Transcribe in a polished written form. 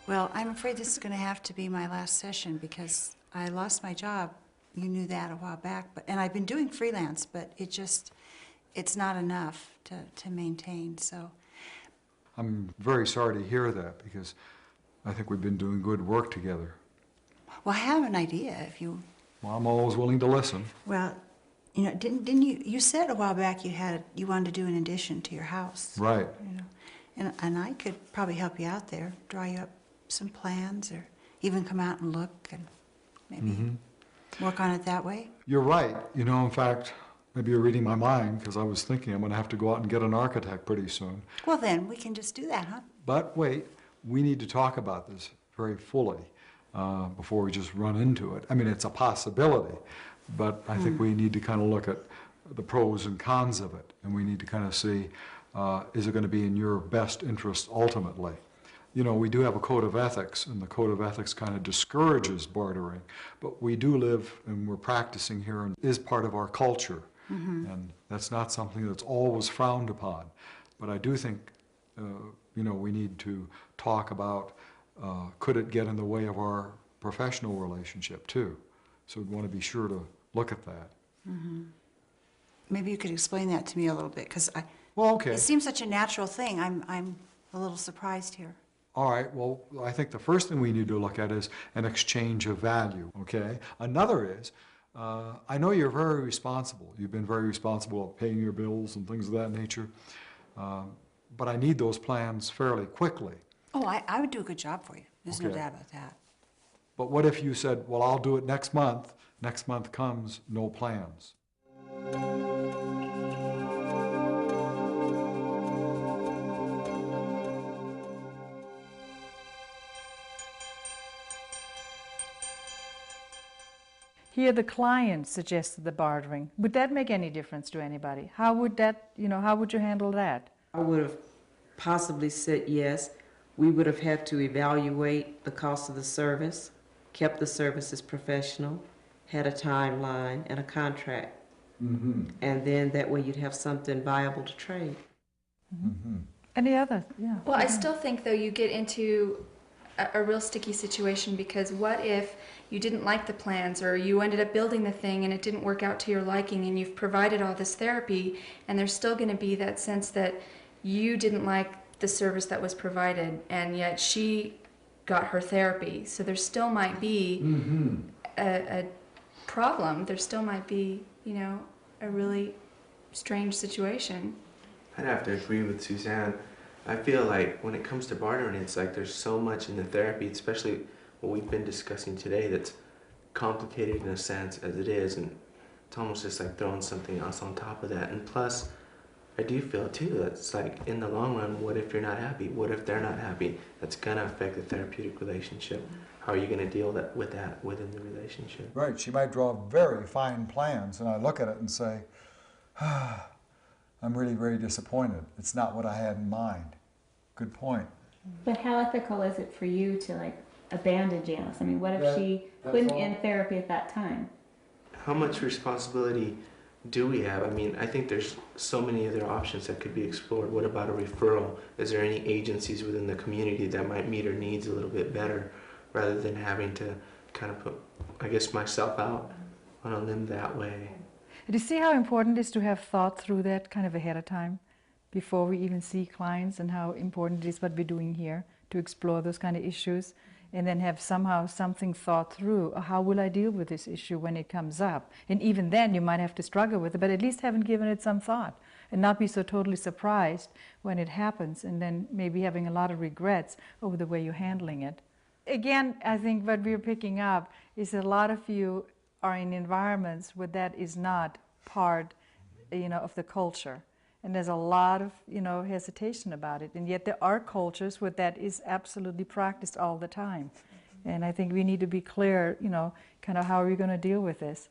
Well, I'm afraid this is going to have to be my last session because I lost my job. You knew that a while back, and I've been doing freelance, but it's not enough to maintain, so. I'm very sorry to hear that because I think we've been doing good work together. Well, I have an idea if you. Well, I'm always willing to listen. Well, you know, didn't you said a while back you wanted to do an addition to your house. Right. You know, and I could probably help you out there, draw you up some plans, or even come out and look and maybe work on it that way. You're right. You know, in fact, maybe you're reading my mind because I was thinking I'm going to have to go out and get an architect pretty soon. Well, then we can just do that, huh? But wait, we need to talk about this very fully before we just run into it. I mean, it's a possibility, but I think we need to kind of look at the pros and cons of it, and we need to kind of see, is it going to be in your best interest ultimately? You know, we do have a code of ethics, and the code of ethics kind of discourages bartering, but we do live and we're practicing here and is part of our culture, and that's not something that's always frowned upon. But I do think, you know, we need to talk about, could it get in the way of our professional relationship too? So we'd want to be sure to look at that. Maybe you could explain that to me a little bit, because Well, okay. it seems such a natural thing. I'm a little surprised here. All right, well, I think the first thing we need to look at is an exchange of value, okay? Another is, I know you're very responsible. You've been very responsible at paying your bills and things of that nature, but I need those plans fairly quickly. Oh, I would do a good job for you. There's no Okay. doubt about that. But what if you said, well, I'll do it next month. Next month comes, no plans. Here the client suggested the bartering. Would that make any difference to anybody? How would that, you know, how would you handle that? I would have possibly said yes. We would have had to evaluate the cost of the service, kept the services professional, had a timeline and a contract. And then that way you'd have something viable to trade. Any other? Yeah. Well, I still think, though, you get into a real sticky situation, because what if you didn't like the plans, or you ended up building the thing and it didn't work out to your liking, and you've provided all this therapy, and there's still going to be that sense that you didn't like the service that was provided, and yet she got her therapy. So there still might be a problem. There still might be, you know, a really strange situation. I'd have to agree with Suzanne. I feel like when it comes to bartering, it's like there's so much in the therapy, especially what we've been discussing today, that's complicated in a sense as it is, and it's almost just like throwing something else on top of that. And plus, I do feel too that it's like, in the long run, what if you're not happy? What if they're not happy? That's gonna affect the therapeutic relationship. How are you gonna deal with that within the relationship? Right, she might draw very fine plans, and I look at it and say, I'm really very disappointed. It's not what I had in mind. Good point. But how ethical is it for you to like abandon Janice? I mean, what if she couldn't end therapy at that time? How much responsibility do we have? I mean, I think there's so many other options that could be explored. What about a referral? Is there any agencies within the community that might meet her needs a little bit better, rather than having to kind of put, I guess, myself out on a limb that way? Do you see how important it is to have thought through that kind of ahead of time, before we even see clients, and how important it is what we're doing here to explore those kind of issues, and then have somehow something thought through. How will I deal with this issue when it comes up? And even then you might have to struggle with it, but at least haven't given it some thought, and not be so totally surprised when it happens, and then maybe having a lot of regrets over the way you're handling it. Again, I think what we're picking up is that a lot of you are in environments where that is not part, you know, of the culture. And there's a lot of, you know, hesitation about it. And yet there are cultures where that is absolutely practiced all the time. And I think we need to be clear, you know, kind of how are we going to deal with this.